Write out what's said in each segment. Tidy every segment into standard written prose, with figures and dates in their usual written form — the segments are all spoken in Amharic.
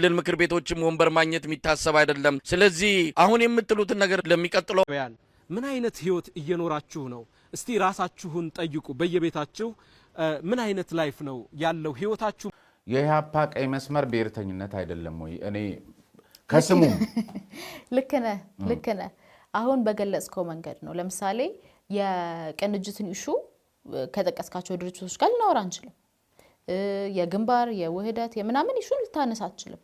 ክልል ምክር ቤቶችም ወንበር ማግኘት የሚታሰብ አይደለም። ስለዚህ አሁን የምትሉትን ነገር ለሚቀጥለው ምን አይነት ህይወት እየኖራችሁ ነው? እስቲ ራሳችሁን ጠይቁ። በየቤታችሁ ምን አይነት ላይፍ ነው ያለው ህይወታችሁ? የኢህአፓ ቀይ መስመር ብሔርተኝነት አይደለም ወይ? እኔ ከስሙ ልክ ነህ አሁን በገለጽከው መንገድ ነው። ለምሳሌ የቅንጅትን ኢሹ ከጠቀስካቸው ድርጅቶች ጋር ልናወራ አንችልም። የግንባር የውህደት የምናምን ኢሹ ልታነሳ አትችልም።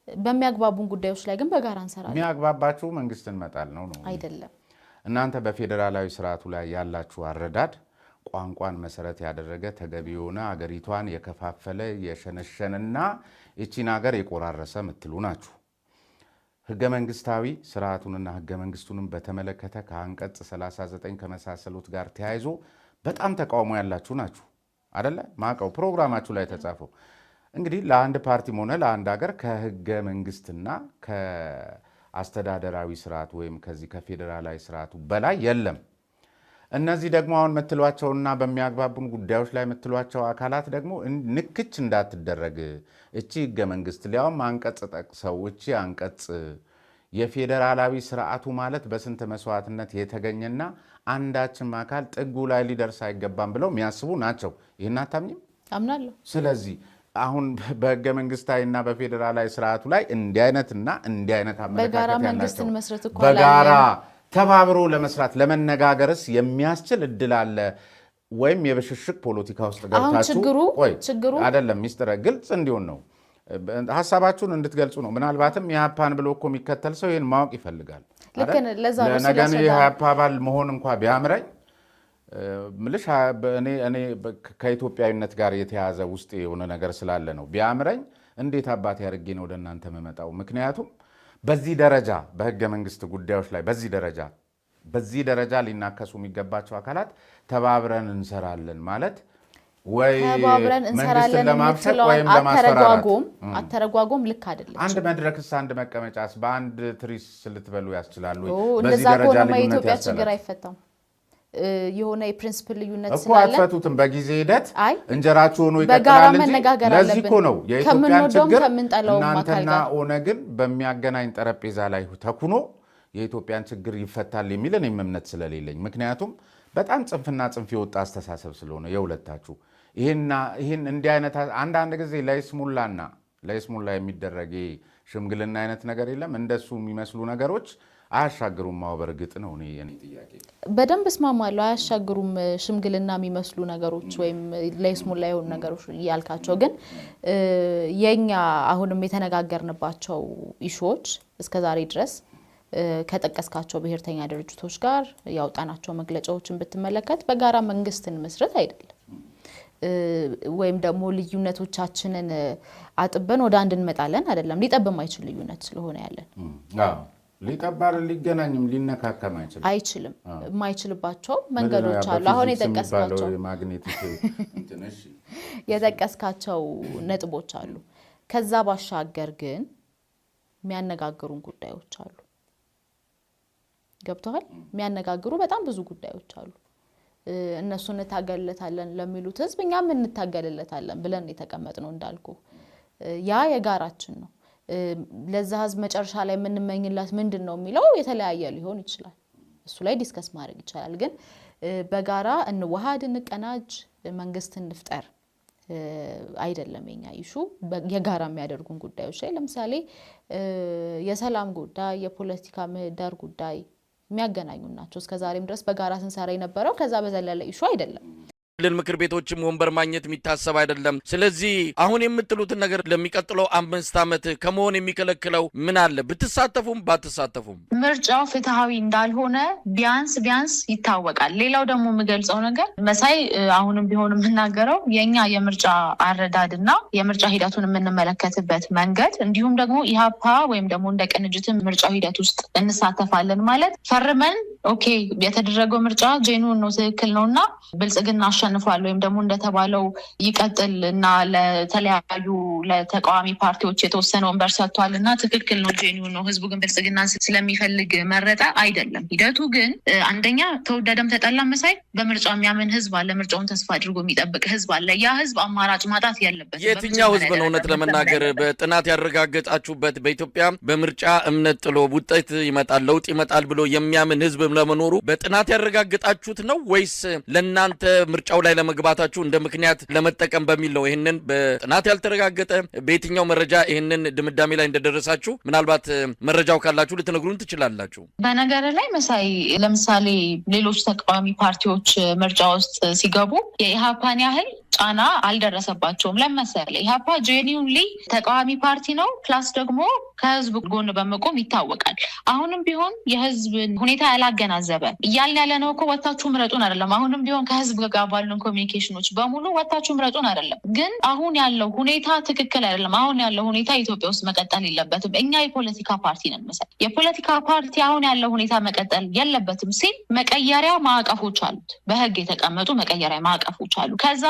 በሚያግባቡን ጉዳዮች ላይ ግን በጋራ እንሰራለን። የሚያግባባችሁ መንግስትን መጣል ነው አይደለም። እናንተ በፌደራላዊ ስርዓቱ ላይ ያላችሁ አረዳድ ቋንቋን መሰረት ያደረገ ተገቢ የሆነ አገሪቷን የከፋፈለ የሸነሸንና እቺን ሀገር የቆራረሰ ምትሉ ናችሁ። ህገ መንግስታዊ ስርዓቱንና ህገ መንግስቱንም በተመለከተ ከአንቀጽ 39 ከመሳሰሉት ጋር ተያይዞ በጣም ተቃውሞ ያላችሁ ናችሁ አይደለ? ማቀው ፕሮግራማችሁ ላይ ተጻፈው። እንግዲህ ለአንድ ፓርቲም ሆነ ለአንድ ሀገር ከህገ መንግስትና ከአስተዳደራዊ ስርዓቱ ወይም ከዚህ ከፌደራላዊ ስርዓቱ በላይ የለም። እነዚህ ደግሞ አሁን መትሏቸውና በሚያግባቡን ጉዳዮች ላይ መትሏቸው አካላት ደግሞ ንክች እንዳትደረግ እቺ ህገ መንግስት ሊያውም አንቀጽ ጠቅሰው እቺ አንቀጽ የፌደራላዊ ስርዓቱ ማለት በስንት መስዋዕትነት የተገኘና አንዳችም አካል ጥጉ ላይ ሊደርስ አይገባም ብለው የሚያስቡ ናቸው። ይሄን አታምኝም? አምናለሁ። ስለዚህ አሁን በህገ መንግስታዊና በፌደራላዊ ስርዓቱ ላይ እንዲህ አይነትና እንዲህ አይነት በጋራ መንግስትን መስረት እኮ በጋራ ተባብሮ ለመስራት ለመነጋገርስ የሚያስችል እድል አለ ወይም የብሽሽቅ ፖለቲካ ውስጥ ገብታችሁ ችግሩ አይደለም። ሚስጥረ ግልጽ እንዲሆን ነው ሐሳባችሁን እንድትገልጹ ነው። ምናልባትም የኢህአፓን ብሎ እኮ የሚከተል ሰው ይሄን ማወቅ ይፈልጋል። ለነገን የኢህአፓ አባል መሆን እንኳን ቢያምረኝ ምልሽ እኔ ከኢትዮጵያዊነት ጋር የተያዘ ውስጥ የሆነ ነገር ስላለ ነው። ቢያምረኝ እንዴት አባቴ አድርጌ ነው ወደ እናንተ መመጣው? ምክንያቱም በዚህ ደረጃ በህገ መንግስት ጉዳዮች ላይ በዚህ ደረጃ ሊናከሱ የሚገባቸው አካላት ተባብረን እንሰራለን ማለት ወይ መንግስትን ለማብሸቅ ወይም ለማስፈራራት አተረጓጎም ልክ አይደለም። አንድ መድረክስ አንድ መቀመጫስ በአንድ ትሪስ ልትበሉ ያስችላሉ? በዚህ ደረጃ የኢትዮጵያ ችግር አይፈታም። የሆነ የፕሪንሲፕል ልዩነት እኮ አትፈቱትም። በጊዜ ሂደት እንጀራችሁ ሆኖ ይቀጥላል እንጂ ለዚህ እኮ ነው የኢትዮጵያን ችግር እናንተና ኦነግን በሚያገናኝ ጠረጴዛ ላይ ተኩኖ የኢትዮጵያን ችግር ይፈታል የሚል እኔም እምነት ስለሌለኝ፣ ምክንያቱም በጣም ጽንፍና ጽንፍ የወጣ አስተሳሰብ ስለሆነ የሁለታችሁ ይህን እንዲህ አይነት አንዳንድ ጊዜ ለይስሙላ የሚደረግ ሽምግልና አይነት ነገር የለም። እንደሱ የሚመስሉ ነገሮች አያሻግሩም። በርግጥ ነው የኔ ጥያቄ በደንብ እስማማለሁ። አያሻግሩም ሽምግልና የሚመስሉ ነገሮች ወይም ለይስሙላ የሆኑ ነገሮች ያልካቸው። ግን የኛ አሁንም የተነጋገርንባቸው ኢሹዎች እስከዛሬ ድረስ ከጠቀስካቸው ብሔርተኛ ድርጅቶች ጋር ያወጣናቸው መግለጫዎችን ብትመለከት በጋራ መንግስትን መስረት አይደለም፣ ወይም ደግሞ ልዩነቶቻችንን አጥበን ወደ አንድ እንመጣለን አይደለም። ሊጠብ የማይችል ልዩነት ስለሆነ ያለን ሊጠባር ሊገናኝም ሊነካከም አይችልም። የማይችልባቸው መንገዶች አሉ። አሁን የጠቀስካቸው ነጥቦች አሉ። ከዛ ባሻገር ግን የሚያነጋግሩን ጉዳዮች አሉ። ገብተዋል? የሚያነጋግሩ በጣም ብዙ ጉዳዮች አሉ። እነሱን እንታገልለታለን ለሚሉት ህዝብ እኛም እንታገልለታለን ብለን የተቀመጥነው እንዳልኩ ያ የጋራችን ነው። ለዛ ህዝብ መጨረሻ ላይ የምንመኝላት ምንድነው የሚለው የተለያየ ሊሆን ይችላል። እሱ ላይ ዲስከስ ማድረግ ይቻላል። ግን በጋራ እንዋሃድ፣ እንቀናጅ፣ መንግስት እንፍጠር አይደለም የኛ ኢሹ። የጋራ የሚያደርጉን ጉዳዮች ላይ ለምሳሌ የሰላም ጉዳይ፣ የፖለቲካ ምህዳር ጉዳይ የሚያገናኙ ናቸው። እስከዛሬም ድረስ በጋራ ስንሰራ የነበረው ከዛ በዘለለ ኢሹ አይደለም። ክልል ምክር ቤቶችም ወንበር ማግኘት የሚታሰብ አይደለም። ስለዚህ አሁን የምትሉትን ነገር ለሚቀጥለው 5 ዓመት ከመሆን የሚከለክለው ምን አለ? ብትሳተፉም ባትሳተፉም ምርጫው ፍትሃዊ እንዳልሆነ ቢያንስ ይታወቃል። ሌላው ደግሞ የምገልጸው ነገር መሳይ አሁንም ቢሆን የምናገረው የኛ የምርጫ አረዳድና የምርጫ ሂደቱን የምንመለከትበት መንገድ እንዲሁም ደግሞ ኢህአፓ ወይም ደግሞ እንደ ቅንጅት ምርጫ ሂደት ውስጥ እንሳተፋለን ማለት ፈርመን ኦኬ የተደረገው ምርጫ ጄኑን ነው ትክክል ነውና ብልጽግና አሸንፏል ወይም ደግሞ እንደተባለው ይቀጥልና ለተለያዩ ለተቃዋሚ ፓርቲዎች የተወሰነ ወንበር ሰጥቷልና ትክክል ነው ጄኑን ነው ህዝቡ ግን ብልጽግና ስለሚፈልግ መረጣ አይደለም። ሂደቱ ግን አንደኛ ተወደደም ተጠላም መሳይ በምርጫው የሚያምን ህዝብ አለ፣ ምርጫውን ተስፋ አድርጎ የሚጠብቅ ህዝብ አለ። ያ ህዝብ አማራጭ ማጣት ያለበት የትኛው ህዝብ ነው? እውነት ለመናገር በጥናት ያረጋገጣችሁበት በኢትዮጵያ በምርጫ እምነት ጥሎ ውጤት ይመጣል ለውጥ ይመጣል ብሎ የሚያምን ህዝብ ለመኖሩ በጥናት ያረጋገጣችሁት ነው ወይስ ለእናንተ ምርጫው ላይ ለመግባታችሁ እንደ ምክንያት ለመጠቀም በሚል ነው? ይህንን በጥናት ያልተረጋገጠ በየትኛው መረጃ ይህንን ድምዳሜ ላይ እንደደረሳችሁ ምናልባት መረጃው ካላችሁ ልትነግሩን ትችላላችሁ። በነገር ላይ መሳይ ለምሳሌ ሌሎች ተቃዋሚ ፓርቲዎች ምርጫ ውስጥ ሲገቡ የኢሃፓን ያህል ጫና አልደረሰባቸውም። ለምሳሌ ኢሃፓ ጄኒውንሊ ተቃዋሚ ፓርቲ ነው ፕላስ ደግሞ ከህዝብ ጎን በመቆም ይታወቃል። አሁንም ቢሆን የህዝብን ሁኔታ ያላገናዘበ እያልን ያለ ነው እኮ ወጣችሁ ምረጡን አይደለም። አሁንም ቢሆን ከህዝብ ጋር ባሉን ኮሚኒኬሽኖች በሙሉ ወጣችሁ ምረጡን አይደለም። ግን አሁን ያለው ሁኔታ ትክክል አይደለም። አሁን ያለው ሁኔታ ኢትዮጵያ ውስጥ መቀጠል የለበትም። እኛ የፖለቲካ ፓርቲ ነን መሰል የፖለቲካ ፓርቲ አሁን ያለው ሁኔታ መቀጠል የለበትም ሲል መቀየሪያ ማዕቀፎች አሉት። በህግ የተቀመጡ መቀየሪያ ማዕቀፎች አሉ። ከዛ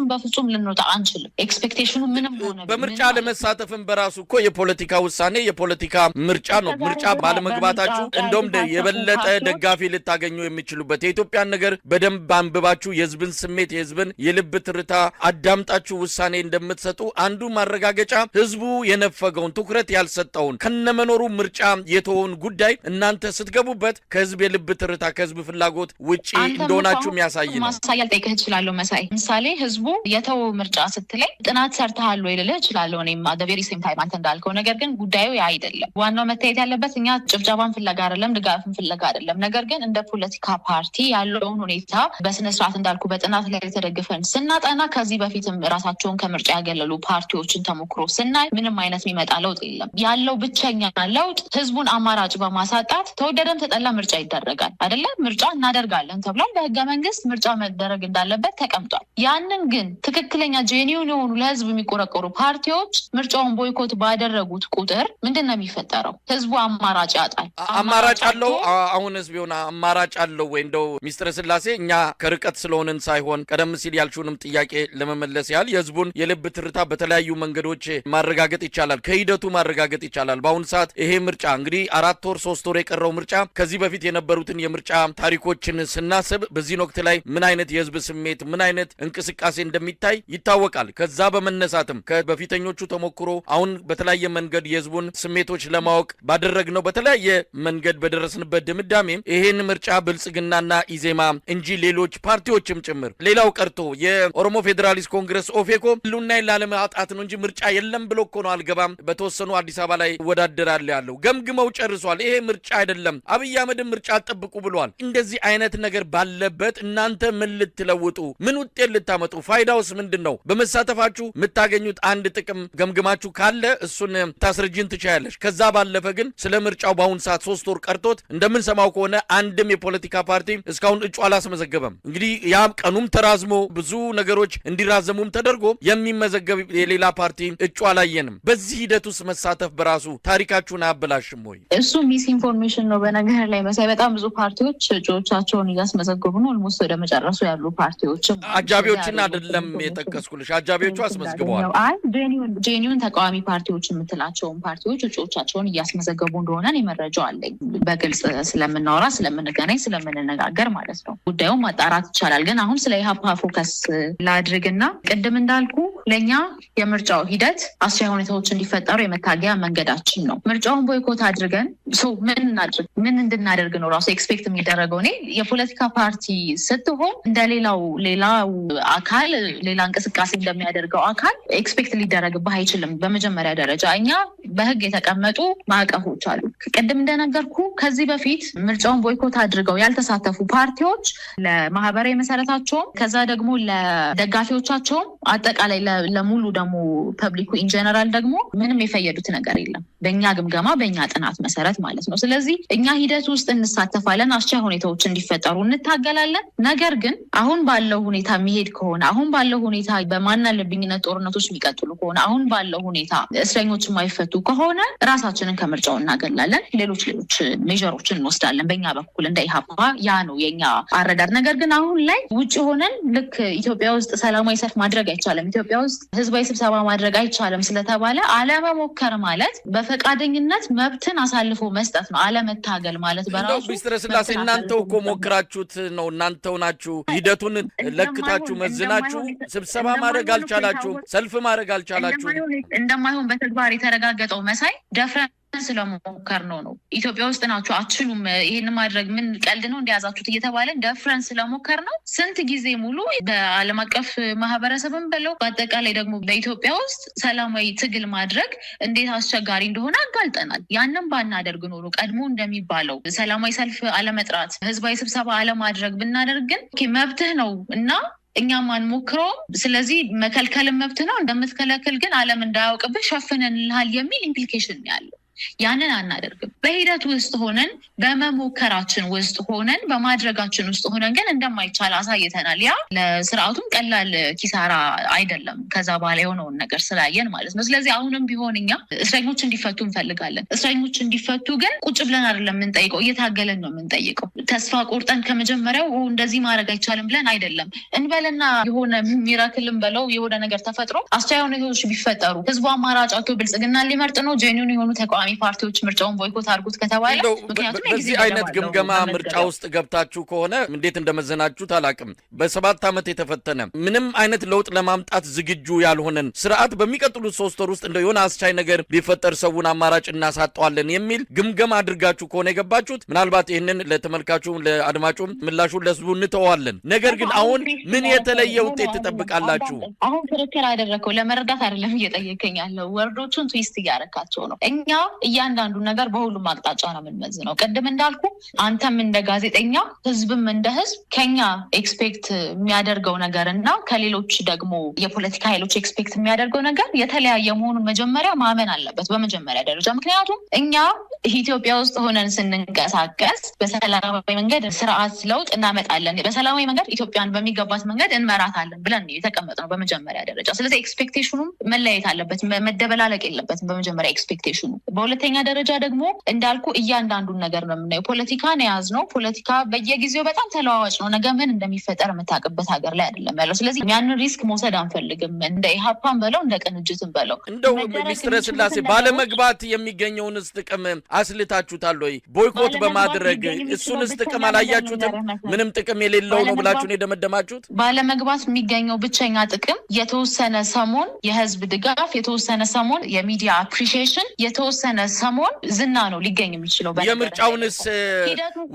በፍጹም ልንወጣ አንችልም። ኤክስፔክቴሽኑ ምንም ሆነ በምርጫ ለመሳተፍም በራሱ እኮ የፖለቲካ ውሳኔ የፖለቲካ ምርጫ ነው። ምርጫ ባለመግባታችሁ እንደውም የበለጠ ደጋፊ ልታገኙ የሚችሉበት የኢትዮጵያን ነገር በደንብ አንብባችሁ የህዝብን ስሜት የህዝብን የልብ ትርታ አዳምጣችሁ ውሳኔ እንደምትሰጡ አንዱ ማረጋገጫ ህዝቡ የነፈገውን ትኩረት ያልሰጠውን ከነመኖሩ ምርጫ የተወውን ጉዳይ እናንተ ስትገቡበት ከህዝብ የልብ ትርታ ከህዝብ ፍላጎት ውጪ እንደሆናችሁ የሚያሳይ ነው። ማሳያል ጠይቀህ እችላለሁ መሳይ ምሳሌ ህዝቡ የተው ምርጫ ስትለኝ ጥናት ሰርተሃል ወይ ልልህ እችላለሁ እኔም አደቬሪ ሴም ታይም አንተ እንዳልከው። ነገር ግን ጉዳዩ ያ አይደለም። ዋናው መታየት ያለበት እኛ ጭብጨባን ፍለጋ አይደለም፣ ድጋፍን ፍለጋ አይደለም። ነገር ግን እንደ ፖለቲካ ፓርቲ ያለውን ሁኔታ በስነ ስርዓት እንዳልኩ በጥናት ላይ ተደግፈን ስናጠና ከዚህ በፊትም ራሳቸውን ከምርጫ ያገለሉ ፓርቲዎችን ተሞክሮ ስናይ ምንም አይነት የሚመጣ ለውጥ የለም። ያለው ብቸኛ ለውጥ ህዝቡን አማራጭ በማሳጣት ተወደደም ተጠላ ምርጫ ይደረጋል አይደለ? ምርጫ እናደርጋለን ተብሏል። በህገ መንግስት ምርጫ መደረግ እንዳለበት ተቀምጧል። ያንን ግን ትክክለኛ ጄኒውን የሆኑ ለህዝብ የሚቆረቆሩ ፓርቲዎች ምርጫውን ቦይኮት ባደረጉት ቁጥር ምንድን ነው የሚፈጠረው? ህዝቡ አማራጭ ያጣል። አማራጭ አለው። አሁን ህዝብ የሆነ አማራጭ አለው ወይ? እንደው ሚስጥረ ስላሴ እኛ ከርቀት ስለሆንን ሳይሆን ቀደም ሲል ያልሽውንም ጥያቄ ለመመለስ ያህል የህዝቡን የልብ ትርታ በተለያዩ መንገዶች ማረጋገጥ ይቻላል፣ ከሂደቱ ማረጋገጥ ይቻላል። በአሁኑ ሰዓት ይሄ ምርጫ እንግዲህ 4 ወር 3 ወር የቀረው ምርጫ ከዚህ በፊት የነበሩትን የምርጫ ታሪኮችን ስናስብ በዚህ ወቅት ላይ ምን አይነት የህዝብ ስሜት ምን አይነት እንቅስቃሴ እንደሚታይ ይታወቃል። ከዛ በመነሳትም ከበፊተኞቹ ተሞክሮ አሁን በተለያየ መንገድ የህዝቡን ስሜቶች ለማወቅ ባደረግነው በተለያየ መንገድ በደረስንበት ድምዳሜ ይሄን ምርጫ ብልጽግናና ኢዜማ እንጂ ሌሎች ፓርቲዎችም ጭምር ሌላው ቀርቶ የኦሮሞ ፌዴራሊስት ኮንግረስ ኦፌኮ ሁሉናይ ላለማጣት ነው እንጂ ምርጫ የለም ብሎ እኮ ነው አልገባም በተወሰኑ አዲስ አበባ ላይ ወዳደራል ያለው ገምግመው ጨርሷል። ይሄ ምርጫ አይደለም አብይ አህመድም ምርጫ አጠብቁ ብሏል። እንደዚህ አይነት ነገር ባለበት እናንተ ምን ልትለውጡ ምን ውጤት ልታመጡ ፋይዳውስ ምንድነው? በመሳተፋችሁ የምታገኙት አንድ ጥቅም ገምግማችሁ ካለ እሱን ታስረጅን ትችያለሽ። ከዛ ባለፈ ግን ስለ ምርጫው በአሁን ሰዓት 3 ወር ቀርቶት እንደምንሰማው ከሆነ አንድም የፖለቲካ ፓርቲ እስካሁን እጩ አላስመዘገበም። እንግዲህ ያም ቀኑም ተራዝሞ ብዙ ነገሮች እንዲራዘሙም ተደርጎ የሚመዘገብ የሌላ ፓርቲ እጩ አላየንም። በዚህ ሂደት ውስጥ መሳተፍ በራሱ ታሪካችሁን አያበላሽም ወይ? እሱ ሚስ ኢንፎርሜሽን ነው። በነገር ላይ መሳይ በጣም ብዙ ፓርቲዎች እጩዎቻቸውን እያስመዘገቡ ነው። ኦልሞስት ወደ መጨረሱ ያሉ ፓርቲዎችም አጃቢዎችን አይደለም የጠቀስኩልሽ፣ አጃቢዎቹ አስመዝግበዋል። አይ ጄኒውን ተቃዋሚ ፓርቲዎች የምትላቸውን ፓርቲዎች እጩዎቻቸውን እያስመዘገቡ እንደሆነ መረጃው አለኝ። በግልጽ ስለምናወራ ስለምንገናኝ ስለምንነጋገር ማለት ነው። ጉዳዩን ማጣራት ይቻላል። ግን አሁን ስለ ኢሃፓ ፎከስ ላድርግና ቅድም እንዳልኩ ለእኛ የምርጫው ሂደት አስቻይ ሁኔታዎች እንዲፈጠሩ የመታገያ መንገዳችን ነው። ምርጫውን ቦይኮት አድርገን ምን እንድናደርግ ነው ራሱ ኤክስፔክት የሚደረገው? እኔ የፖለቲካ ፓርቲ ስትሆን እንደሌላው አካል ሌላ እንቅስቃሴ እንደሚያደርገው አካል ኤክስፔክት ሊደረግብህ አይችልም። በመጀመሪያ ደረጃ እኛ በህግ የተቀመጡ ማዕቀፎች አሉ። ቅድም እንደነገርኩ ከዚህ በፊት ምርጫውን ቦይኮት አድርገው ያልተሳተፉ ፓርቲዎች ለማህበራዊ መሰረታቸውም ከዛ ደግሞ ለደጋፊዎቻቸውም አጠቃላይ ለሙሉ ደግሞ ፐብሊኩ ኢን ጀነራል ደግሞ ምንም የፈየዱት ነገር የለም በእኛ ግምገማ በእኛ ጥናት መሰረት ማለት ነው። ስለዚህ እኛ ሂደት ውስጥ እንሳተፋለን፣ አስቻይ ሁኔታዎች እንዲፈጠሩ እንታገላለን። ነገር ግን አሁን ባለው ሁኔታ የሚሄድ ከሆነ አሁን ባለው ሁኔታ በማናለብኝነት ጦርነቶች የሚቀጥሉ ከሆነ አሁን ባለው ሁኔታ እስረኞች የማይፈቱ ከሆነ ራሳችንን ከምርጫው እናገላለን፣ ሌሎች ሜጀሮችን እንወስዳለን በእኛ በኩል እንደ ኢህአፓ ያ ነው የኛ አረዳድ። ነገር ግን አሁን ላይ ውጭ ሆነን ልክ ኢትዮጵያ ውስጥ ሰላማዊ ሰልፍ ማድረግ አይቻልም፣ ኢትዮጵያ ውስጥ ህዝባዊ ስብሰባ ማድረግ አይቻልም ስለተባለ አለመሞከር ማለት በፈቃደኝነት መብትን አሳልፎ መስጠት ነው። አለመታገል ማለት በራሱ ሚስትር ስላሴ እናንተው እኮ ሞክራችሁት ነው። እናንተው ናችሁ ሂደቱን ለክታችሁ መዝናችሁ ስብሰባ ማድረግ አልቻላችሁ፣ ሰልፍ ማድረግ አልቻላችሁ። እንደማይሆን በተግባር የተረጋገጠው መሳይ ደፍረን ስለሞከር ነው። ኢትዮጵያ ውስጥ ናችሁ አትችሉም ይሄን ማድረግ ምን ቀልድ ነው እንደያዛችሁት እየተባለን ደፍረን ስለሞከር ነው። ስንት ጊዜ ሙሉ በዓለም አቀፍ ማህበረሰብም በለው በአጠቃላይ ደግሞ በኢትዮጵያ ውስጥ ሰላማዊ ትግል ማድረግ እንዴት አስቸጋሪ እንደሆነ አጋልጠናል። ያንን ባናደርግ ኖሮ ቀድሞ እንደሚባለው ሰላማዊ ሰልፍ አለመጥራት፣ ህዝባዊ ስብሰባ አለማድረግ ብናደርግን መብትህ ነው እና እኛም አንሞክረውም። ስለዚህ መከልከልን መብት ነው፣ እንደምትከለክል ግን ዓለም እንዳያውቅብህ ሸፍነንልሃል የሚል ኢምፕሊኬሽን ያለው ያንን አናደርግም። በሂደት ውስጥ ሆነን በመሞከራችን ውስጥ ሆነን በማድረጋችን ውስጥ ሆነን ግን እንደማይቻል አሳይተናል። ያ ለስርዓቱም ቀላል ኪሳራ አይደለም፣ ከዛ በኋላ የሆነውን ነገር ስላየን ማለት ነው። ስለዚህ አሁንም ቢሆን እኛ እስረኞች እንዲፈቱ እንፈልጋለን። እስረኞች እንዲፈቱ ግን ቁጭ ብለን አይደለም የምንጠይቀው፣ እየታገለን ነው የምንጠይቀው። ተስፋ ቆርጠን ከመጀመሪያው እንደዚህ ማድረግ አይቻልም ብለን አይደለም እንበልና የሆነ ሚራክልን በለው የሆነ ነገር ተፈጥሮ አስቻይ ሁኔታዎች ቢፈጠሩ ህዝቡ አማራጭ አቶ ብልጽግና ሊመርጥ ነው ጄኒውን የሆኑ ተቃዋሚ ፓርቲዎች ምርጫውን ቦይኮት አድርጉት ከተባለ በዚህ አይነት ግምገማ ምርጫ ውስጥ ገብታችሁ ከሆነ እንዴት እንደመዘናችሁት አላውቅም። በ7 ዓመት የተፈተነ ምንም አይነት ለውጥ ለማምጣት ዝግጁ ያልሆነን ስርዓት በሚቀጥሉት 3 ወር ውስጥ እንደው የሆነ አስቻይ ነገር ቢፈጠር ሰውን አማራጭ እናሳጠዋለን የሚል ግምገማ አድርጋችሁ ከሆነ የገባችሁት ምናልባት ይህንን ለተመልካቹም ለአድማጩም ምላሹን ለህዝቡ እንተዋለን። ነገር ግን አሁን ምን የተለየ ውጤት ትጠብቃላችሁ? አሁን ክርክር አደረከው ለመረዳት አይደለም እየጠየቀኝ ያለው ወርዶቹን ትዊስት እያረካቸው ነው። እኛ እያንዳንዱ ነገር በሁሉም አቅጣጫ ነው የምንመዝነው። ቅድም እንዳልኩ አንተም እንደ ጋዜጠኛ ህዝብም እንደ ህዝብ ከኛ ኤክስፔክት የሚያደርገው ነገር እና ከሌሎች ደግሞ የፖለቲካ ኃይሎች ኤክስፔክት የሚያደርገው ነገር የተለያየ መሆኑን መጀመሪያ ማመን አለበት በመጀመሪያ ደረጃ። ምክንያቱም እኛ ኢትዮጵያ ውስጥ ሆነን ስንንቀሳቀስ በሰላማዊ መንገድ ስርዓት ለውጥ እናመጣለን፣ በሰላማዊ መንገድ ኢትዮጵያን በሚገባት መንገድ እንመራታለን ብለን የተቀመጥነው በመጀመሪያ ደረጃ። ስለዚህ ኤክስፔክቴሽኑም መለያየት አለበት፣ መደበላለቅ የለበትም በመጀመሪያ ኤክስፔክቴሽኑ። በሁለተኛ ደረጃ ደግሞ እንዳልኩ እያንዳንዱን ነገር ነው የምናየው። ፖለቲካን የያዝነው ፖለቲካ በየጊዜው በጣም ተለዋዋጭ ነው። ነገ ምን እንደሚፈጠር የምታውቅበት ሀገር ላይ አይደለም ያለው። ስለዚህ ያንን ሪስክ መውሰድ አንፈልግም። እንደ ኢህአፓን በለው እንደ ቅንጅትን በለው እንደው ሚስትር ስላሴ ባለመግባት የሚገኘውንስ ጥቅም አስልታችሁታል ወይ? ቦይኮት በማድረግ እሱንስ ጥቅም አላያችሁትም? ምንም ጥቅም የሌለው ነው ብላችሁ ነው የደመደማችሁት? ባለመግባት የሚገኘው ብቸኛ ጥቅም የተወሰነ ሰሞን የህዝብ ድጋፍ፣ የተወሰነ ሰሞን የሚዲያ አፕሪሺዬሽን፣ የተወሰነ ሰሞን ዝና ነው ሊገኝ የሚችለው። የምርጫውንስ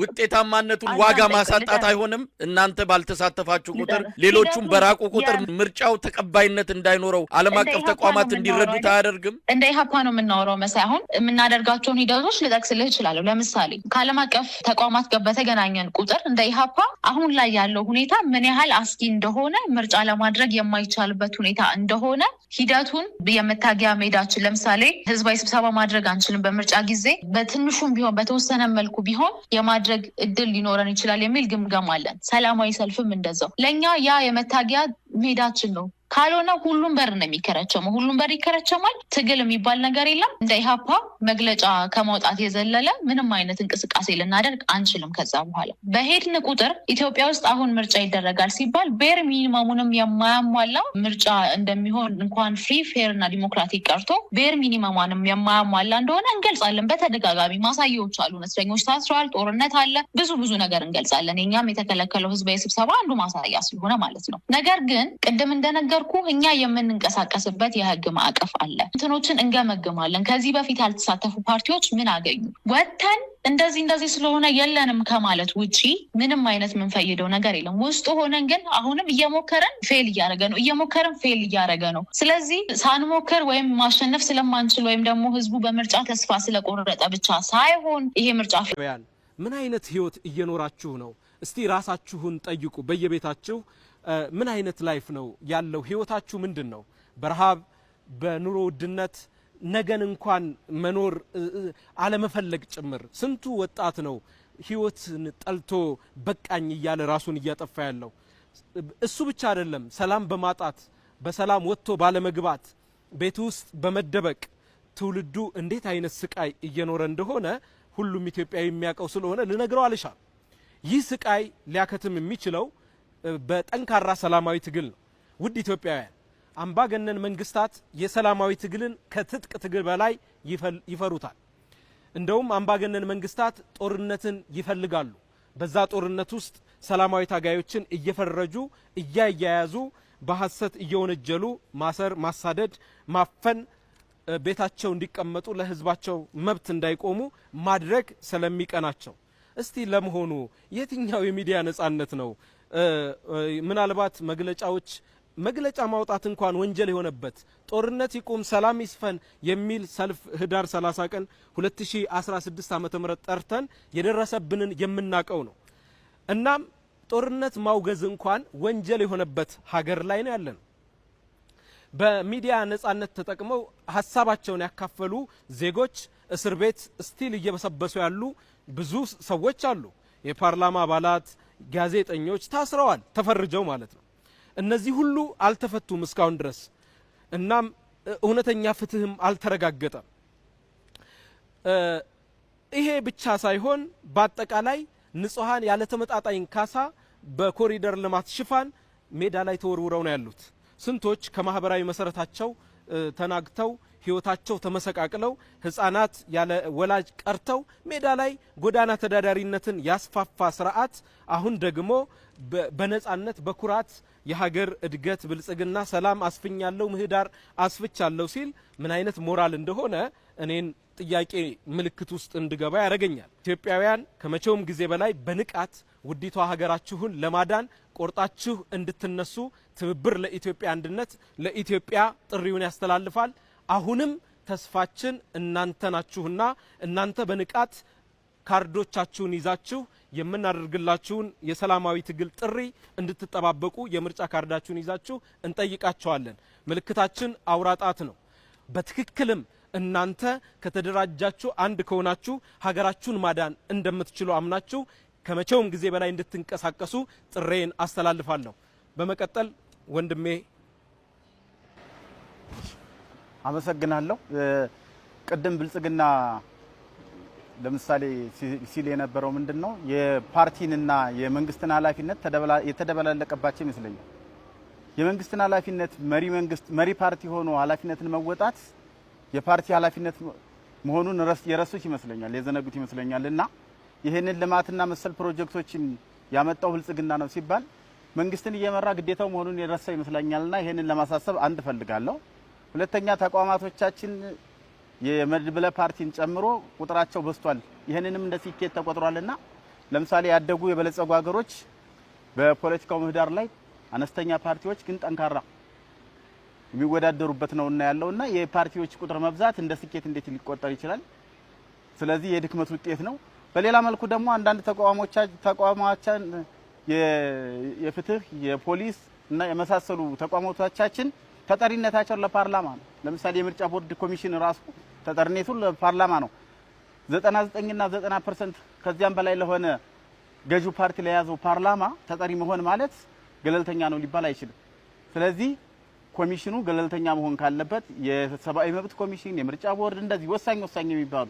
ውጤታማነቱን ዋጋ ማሳጣት አይሆንም? እናንተ ባልተሳተፋችሁ ቁጥር ሌሎቹም በራቁ ቁጥር ምርጫው ተቀባይነት እንዳይኖረው ዓለም አቀፍ ተቋማት እንዲረዱት አያደርግም? እንደ ኢህአፓ ነው የምናወራው መሳይ። አሁን የምናደርጋቸውን ሂደቶች ልጠቅስልህ እችላለሁ። ለምሳሌ ከዓለም አቀፍ ተቋማት ጋር በተገናኘን ቁጥር እንደ ኢህአፓ አሁን ላይ ያለው ሁኔታ ምን ያህል አስጊ እንደሆነ፣ ምርጫ ለማድረግ የማይቻልበት ሁኔታ እንደሆነ ሂደቱን የመታገያ ሜዳችን ለምሳሌ ህዝባዊ ስብሰባ ማድረግ አንችልም በምርጫ ጊዜ፣ በትንሹም ቢሆን በተወሰነ መልኩ ቢሆን የማድረግ እድል ሊኖረን ይችላል የሚል ግምገማ አለን። ሰላማዊ ሰልፍም እንደዛው። ለእኛ ያ የመታገያ ሜዳችን ነው። ካልሆነ ሁሉም በር ነው የሚከረቸመው። ሁሉም በር ይከረቸማል። ትግል የሚባል ነገር የለም። እንደ ኢህአፓ መግለጫ ከማውጣት የዘለለ ምንም አይነት እንቅስቃሴ ልናደርግ አንችልም። ከዛ በኋላ በሄድን ቁጥር ኢትዮጵያ ውስጥ አሁን ምርጫ ይደረጋል ሲባል ቤር ሚኒመሙንም የማያሟላ ምርጫ እንደሚሆን እንኳን ፍሪ ፌር እና ዲሞክራቲክ ቀርቶ ቤር ሚኒመሟንም የማያሟላ እንደሆነ እንገልጻለን። በተደጋጋሚ ማሳያዎች አሉ። እስረኞች ታስረዋል፣ ጦርነት አለ፣ ብዙ ነገር እንገልጻለን። የኛም የተከለከለው ህዝባዊ ስብሰባ አንዱ ማሳያ ስለሆነ ማለት ነው። ነገር ግን ቅድም እንደነገር እኛ የምንንቀሳቀስበት የህግ ማዕቀፍ አለ። እንትኖችን እንገመግማለን። ከዚህ በፊት ያልተሳተፉ ፓርቲዎች ምን አገኙ? ወተን እንደዚህ ስለሆነ የለንም ከማለት ውጪ ምንም አይነት የምንፈይደው ነገር የለም። ውስጡ ሆነን ግን አሁንም እየሞከረን ፌል እያደረገ ነው። ስለዚህ ሳንሞክር ወይም ማሸነፍ ስለማንችል ወይም ደግሞ ህዝቡ በምርጫ ተስፋ ስለቆረጠ ብቻ ሳይሆን ይሄ ምርጫ ምን አይነት ህይወት እየኖራችሁ ነው? እስቲ ራሳችሁን ጠይቁ። በየቤታችሁ ምን አይነት ላይፍ ነው ያለው? ህይወታችሁ ምንድነው? በረሃብ በኑሮ ውድነት ነገን እንኳን መኖር አለመፈለግ ጭምር ስንቱ ወጣት ነው ህይወትን ጠልቶ በቃኝ እያለ ራሱን እያጠፋ ያለው? እሱ ብቻ አይደለም፣ ሰላም በማጣት በሰላም ወጥቶ ባለመግባት ቤት ውስጥ በመደበቅ ትውልዱ እንዴት አይነት ስቃይ እየኖረ እንደሆነ ሁሉም ኢትዮጵያዊ የሚያውቀው ስለሆነ ልነግረው አልሻም። ይህ ስቃይ ሊያከትም የሚችለው በጠንካራ ሰላማዊ ትግል ነው። ውድ ኢትዮጵያውያን፣ አምባገነን መንግስታት የሰላማዊ ትግልን ከትጥቅ ትግል በላይ ይፈሩታል። እንደውም አምባገነን መንግስታት ጦርነትን ይፈልጋሉ። በዛ ጦርነት ውስጥ ሰላማዊ ታጋዮችን እየፈረጁ እያያያዙ በሐሰት እየወነጀሉ ማሰር፣ ማሳደድ፣ ማፈን፣ ቤታቸው እንዲቀመጡ ለህዝባቸው መብት እንዳይቆሙ ማድረግ ስለሚቀናቸው። እስቲ ለመሆኑ የትኛው የሚዲያ ነጻነት ነው? ምናልባት መግለጫ ማውጣት እንኳን ወንጀል የሆነበት ጦርነት ይቁም፣ ሰላም ይስፈን የሚል ሰልፍ ህዳር 30 ቀን 2016 ዓ.ም ጠርተን የደረሰብንን የምናቀው ነው። እናም ጦርነት ማውገዝ እንኳን ወንጀል የሆነበት ሀገር ላይ ነው ያለነው። በሚዲያ ነጻነት ተጠቅመው ሀሳባቸውን ያካፈሉ ዜጎች እስር ቤት ስቲል እየበሰበሱ ያሉ ብዙ ሰዎች አሉ። የፓርላማ አባላት፣ ጋዜጠኞች ታስረዋል፣ ተፈርጀው ማለት ነው። እነዚህ ሁሉ አልተፈቱም እስካሁን ድረስ። እናም እውነተኛ ፍትህም አልተረጋገጠም። ይሄ ብቻ ሳይሆን በአጠቃላይ ንጹሃን ያለ ተመጣጣኝ ካሳ በኮሪደር ልማት ሽፋን ሜዳ ላይ ተወርውረው ነው ያሉት። ስንቶች ከማህበራዊ መሰረታቸው ተናግተው ህይወታቸው ተመሰቃቅለው ህፃናት ያለ ወላጅ ቀርተው ሜዳ ላይ ጎዳና ተዳዳሪነትን ያስፋፋ ስርዓት አሁን ደግሞ በነጻነት በኩራት የሀገር እድገት ብልጽግና ሰላም አስፍኛለሁ ምህዳር አስፍቻለሁ ሲል ምን አይነት ሞራል እንደሆነ እኔን ጥያቄ ምልክት ውስጥ እንድገባ ያደርገኛል። ኢትዮጵያውያን ከመቼውም ጊዜ በላይ በንቃት ውዲቷ ሀገራችሁን ለማዳን ቆርጣችሁ እንድትነሱ ትብብር ለኢትዮጵያ አንድነት ለኢትዮጵያ ጥሪውን ያስተላልፋል። አሁንም ተስፋችን እናንተ ናችሁና እናንተ በንቃት ካርዶቻችሁን ይዛችሁ የምናደርግላችሁን የሰላማዊ ትግል ጥሪ እንድትጠባበቁ የምርጫ ካርዳችሁን ይዛችሁ እንጠይቃችኋለን። ምልክታችን አውራጣት ነው። በትክክልም እናንተ ከተደራጃችሁ አንድ ከሆናችሁ ሀገራችሁን ማዳን እንደምትችሉ አምናችሁ ከመቼውም ጊዜ በላይ እንድትንቀሳቀሱ ጥሬን አስተላልፋለሁ። በመቀጠል ወንድሜ አመሰግናለሁ። ቅድም ብልጽግና ለምሳሌ ሲል የነበረው ምንድነው የፓርቲንና የመንግስትን ኃላፊነት የተደበላለቀባቸው ይመስለኛል። የመንግስትን ኃላፊነት መሪ ፓርቲ ሆኖ ኃላፊነትን መወጣት የፓርቲ ኃላፊነት መሆኑን የረሱት ይመስለኛል፣ የዘነጉት ይመስለኛል። እና ይሄንን ልማትና መሰል ፕሮጀክቶችን ያመጣው ብልጽግና ነው ሲባል መንግስትን እየመራ ግዴታው መሆኑን የረሳ ይመስለኛልና ይሄንን ለማሳሰብ አንድ ፈልጋለሁ። ሁለተኛ ተቋማቶቻችን የመድብለ ፓርቲን ጨምሮ ቁጥራቸው በዝቷል። ይሄንንም እንደ ስኬት ተቆጥሯልና ለምሳሌ ያደጉ የበለጸጉ ሀገሮች በፖለቲካው ምህዳር ላይ አነስተኛ ፓርቲዎች ግን ጠንካራ የሚወዳደሩበት ነውና ያለውና የፓርቲዎች ቁጥር መብዛት እንደ ስኬት እንዴት ሊቆጠር ይችላል? ስለዚህ የድክመት ውጤት ነው። በሌላ መልኩ ደግሞ አንዳንድ ተቋማችን የፍትህ የፖሊስ እና የመሳሰሉ ተቋማቶቻችን ተጠሪነታቸው ለፓርላማ ነው። ለምሳሌ የምርጫ ቦርድ ኮሚሽን ራሱ ተጠሪነቱ ለፓርላማ ነው። 99 እና 90% ከዚያም በላይ ለሆነ ገዢው ፓርቲ ለያዘው ፓርላማ ተጠሪ መሆን ማለት ገለልተኛ ነው ሊባል አይችልም። ስለዚህ ኮሚሽኑ ገለልተኛ መሆን ካለበት የሰብአዊ መብት ኮሚሽን፣ የምርጫ ቦርድ እንደዚህ ወሳኝ የሚባሉ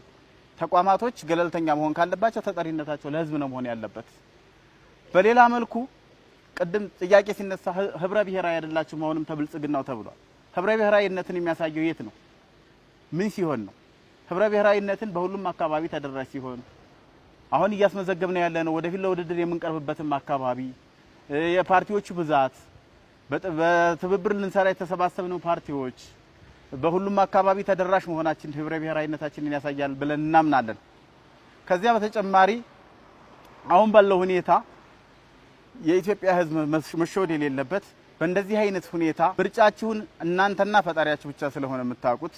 ተቋማቶች ገለልተኛ መሆን ካለባቸው ተጠሪነታቸው ለህዝብ ነው መሆን ያለበት። በሌላ መልኩ ቅድም ጥያቄ ሲነሳ ህብረ ብሔራዊ አይደላችሁ መሆንም ተብልጽግናው ተብሏል። ህብረ ብሔራዊነትን የሚያሳየው የት ነው? ምን ሲሆን ነው? ህብረ ብሔራዊነትን በሁሉም አካባቢ ተደራሽ ሲሆን አሁን እያስመዘገብን ያለነው ወደፊት ለውድድር የምንቀርብበትም አካባቢ የፓርቲዎቹ ብዛት በትብብር ልንሰራ የተሰባሰብነው ፓርቲዎች በሁሉም አካባቢ ተደራሽ መሆናችን ህብረ ብሔራዊነታችንን ያሳያል ብለን እናምናለን። ከዚያ በተጨማሪ አሁን ባለው ሁኔታ የኢትዮጵያ ህዝብ መሸወድ የሌለበት በእንደዚህ አይነት ሁኔታ ምርጫችሁን እናንተና ፈጣሪያችሁ ብቻ ስለሆነ የምታውቁት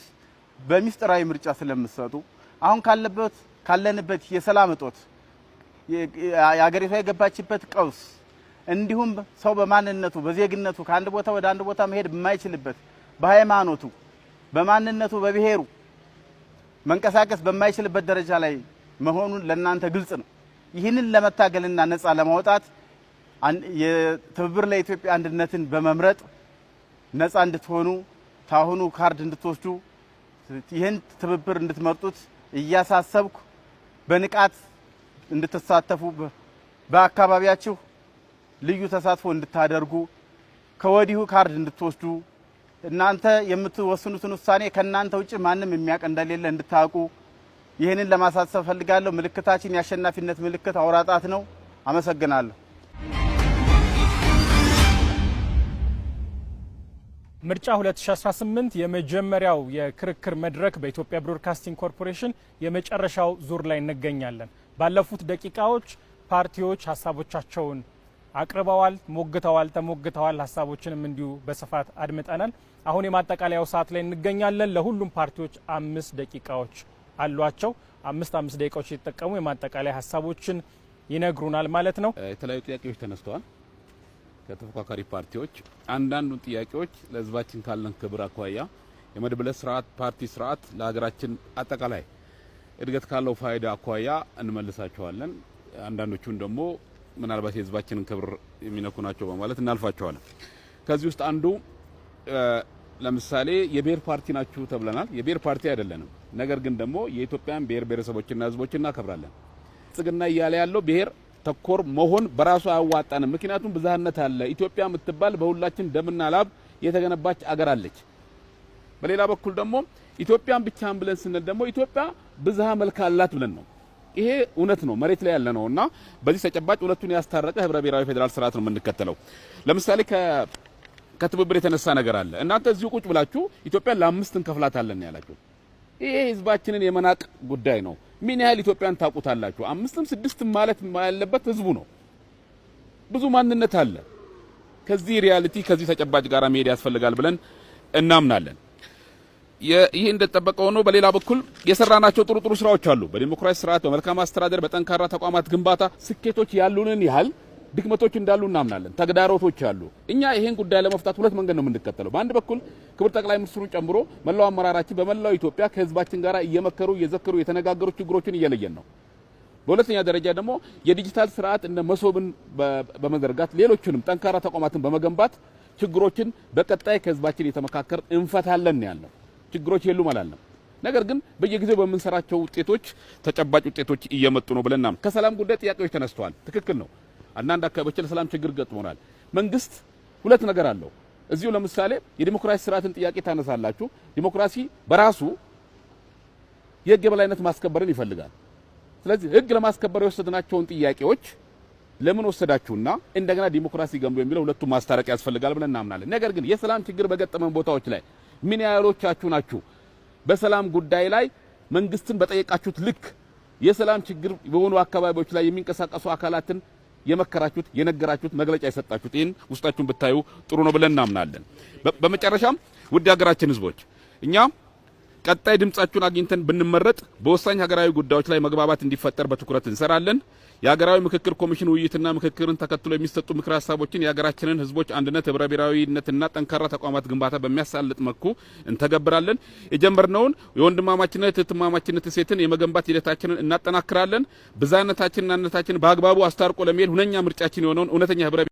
በሚስጥራዊ ምርጫ ስለምትሰጡ አሁን ካለንበት የሰላም እጦት የሀገሪቷ የገባችበት ቀውስ እንዲሁም ሰው በማንነቱ በዜግነቱ ከአንድ ቦታ ወደ አንድ ቦታ መሄድ የማይችልበት በሃይማኖቱ በማንነቱ በብሔሩ መንቀሳቀስ በማይችልበት ደረጃ ላይ መሆኑን ለእናንተ ግልጽ ነው። ይህንን ለመታገልና ነፃ ለማውጣት የትብብር ለኢትዮጵያ አንድነትን በመምረጥ ነፃ እንድትሆኑ ታሁኑ ካርድ እንድትወስዱ ይህን ትብብር እንድትመርጡት እያሳሰብኩ በንቃት እንድትሳተፉ በአካባቢያችሁ ልዩ ተሳትፎ እንድታደርጉ ከወዲሁ ካርድ እንድትወስዱ እናንተ የምትወስኑትን ውሳኔ ከናንተ ውጪ ማንም የሚያውቅ እንደሌለ እንድታውቁ ይህንን ለማሳሰብ ፈልጋለሁ። ምልክታችን የአሸናፊነት ምልክት አውራ ጣት ነው። አመሰግናለሁ። ምርጫ 2018 የመጀመሪያው የክርክር መድረክ በኢትዮጵያ ብሮድካስቲንግ ኮርፖሬሽን የመጨረሻው ዙር ላይ እንገኛለን። ባለፉት ደቂቃዎች ፓርቲዎች ሀሳቦቻቸውን አቅርበዋል፣ ሞግተዋል፣ ተሞግተዋል። ሀሳቦችንም እንዲሁ በስፋት አድምጠናል። አሁን የማጠቃለያው ሰዓት ላይ እንገኛለን። ለሁሉም ፓርቲዎች 5 ደቂቃዎች አሏቸው። 5 ደቂቃዎች የተጠቀሙ የማጠቃለያ ሀሳቦችን ይነግሩናል ማለት ነው። የተለያዩ ጥያቄዎች ተነስተዋል ከተፎካካሪ ፓርቲዎች። አንዳንዱ ጥያቄዎች ለህዝባችን ካለን ክብር አኳያ የመድብለ ስርዓት ፓርቲ ስርዓት ለሀገራችን አጠቃላይ እድገት ካለው ፋይዳ አኳያ እንመልሳቸዋለን። አንዳንዶቹን ደግሞ ምናልባት የህዝባችንን ክብር የሚነኩ ናቸው በማለት እናልፋቸዋለን። ከዚህ ውስጥ አንዱ ለምሳሌ የብሔር ፓርቲ ናችሁ ተብለናል። የብሔር ፓርቲ አይደለንም። ነገር ግን ደግሞ የኢትዮጵያን ብሔር ብሔረሰቦችና ህዝቦች እናከብራለን። ጽግና እያለ ያለው ብሔር ተኮር መሆን በራሱ አያዋጣንም። ምክንያቱም ብዝሃነት አለ። ኢትዮጵያ የምትባል በሁላችን ደምና ላብ የተገነባች አገር አለች። በሌላ በኩል ደግሞ ኢትዮጵያን ብቻን ብለን ስንል ደግሞ ኢትዮጵያ ብዝሃ መልክ አላት ብለን ነው። ይሄ እውነት ነው፣ መሬት ላይ ያለ ነውና በዚህ ተጨባጭ ሁለቱን ያስታረቀ ህብረ ብሔራዊ ፌዴራል ስርዓት ነው የምንከተለው። ለምሳሌ ከትብብር የተነሳ ነገር አለ። እናንተ እዚሁ ቁጭ ብላችሁ ኢትዮጵያን ለ5 እንከፍላታለን ያላችሁ፣ ይሄ ህዝባችንን የመናቅ ጉዳይ ነው። ምን ያህል ኢትዮጵያን ታውቁታላችሁ? 5ም 6ም ማለት ያለበት ህዝቡ ነው። ብዙ ማንነት አለ። ከዚህ ሪያሊቲ ከዚህ ተጨባጭ ጋር መሄድ ያስፈልጋል ብለን እናምናለን። ይህ እንደተጠበቀው ነው። በሌላ በኩል የሰራናቸው ጥሩ ስራዎች አሉ። በዲሞክራሲ ስርዓት፣ በመልካም አስተዳደር፣ በጠንካራ ተቋማት ግንባታ ስኬቶች ያሉንን ያህል ድክመቶች እንዳሉ እናምናለን። ተግዳሮቶች አሉ። እኛ ይሄን ጉዳይ ለመፍታት 2 መንገድ ነው የምንከተለው። በአንድ በኩል ክቡር ጠቅላይ ሚኒስትሩን ጨምሮ መላው አመራራችን በመላው ኢትዮጵያ ከህዝባችን ጋር እየመከሩ እየዘከሩ የተነጋገሩ ችግሮችን እየለየን ነው። በሁለተኛ ደረጃ ደግሞ የዲጂታል ስርዓት እንደ መሶብን በመዘርጋት ሌሎችንም ጠንካራ ተቋማትን በመገንባት ችግሮችን በቀጣይ ከህዝባችን የተመካከር እንፈታለን ያለው ችግሮች የሉም አላለም። ነገር ግን በየጊዜው በመንሰራቸው ውጤቶች ተጨባጭ ውጤቶች እየመጡ ነው ብለና ከሰላም ጉዳይ ጥያቄዎች ተነስተዋል። ትክክል ነው። አንዳንድ አካባቢዎች ለሰላም ችግር ገጥሞናል። መንግስት 2 ነገር አለው። እዚሁ ለምሳሌ የዲሞክራሲ ስርዓትን ጥያቄ ታነሳላችሁ። ዲሞክራሲ በራሱ የህግ የበላይነት ማስከበርን ይፈልጋል። ስለዚህ ህግ ለማስከበር የወሰድናቸውን ጥያቄዎች ለምን ወሰዳችሁና እንደገና ዲሞክራሲ ገንቡ የሚለው ሁለቱ ማስታረቅ ያስፈልጋል ብለን እናምናለን። ነገር ግን የሰላም ችግር በገጠመን ቦታዎች ላይ ምን ያህሎቻችሁ ናችሁ በሰላም ጉዳይ ላይ መንግስትን በጠየቃችሁት ልክ የሰላም ችግር በሆኑ አካባቢዎች ላይ የሚንቀሳቀሱ አካላትን የመከራችሁት የነገራችሁት መግለጫ የሰጣችሁት? ይህን ውስጣችሁን ብታዩ ጥሩ ነው ብለን እናምናለን። በመጨረሻም ውድ ሀገራችን ህዝቦች እኛ ቀጣይ ድምጻችሁን አግኝተን ብንመረጥ በወሳኝ ሀገራዊ ጉዳዮች ላይ መግባባት እንዲፈጠር በትኩረት እንሰራለን። የሀገራዊ ምክክር ኮሚሽን ውይይትና ምክክርን ተከትሎ የሚሰጡ ምክር ሀሳቦችን የሀገራችንን ህዝቦች አንድነት፣ ህብረ ብሔራዊነትና ጠንካራ ተቋማት ግንባታ በሚያሳልጥ መልኩ እንተገብራለን። የጀመርነውን የወንድማማችነት እህትማማችነት እሴትን የመገንባት ሂደታችንን እናጠናክራለን። ብዝሃነታችንና አንድነታችንን በአግባቡ አስታርቆ ለመሄድ ሁነኛ ምርጫችን የሆነውን እውነተኛ ህብረ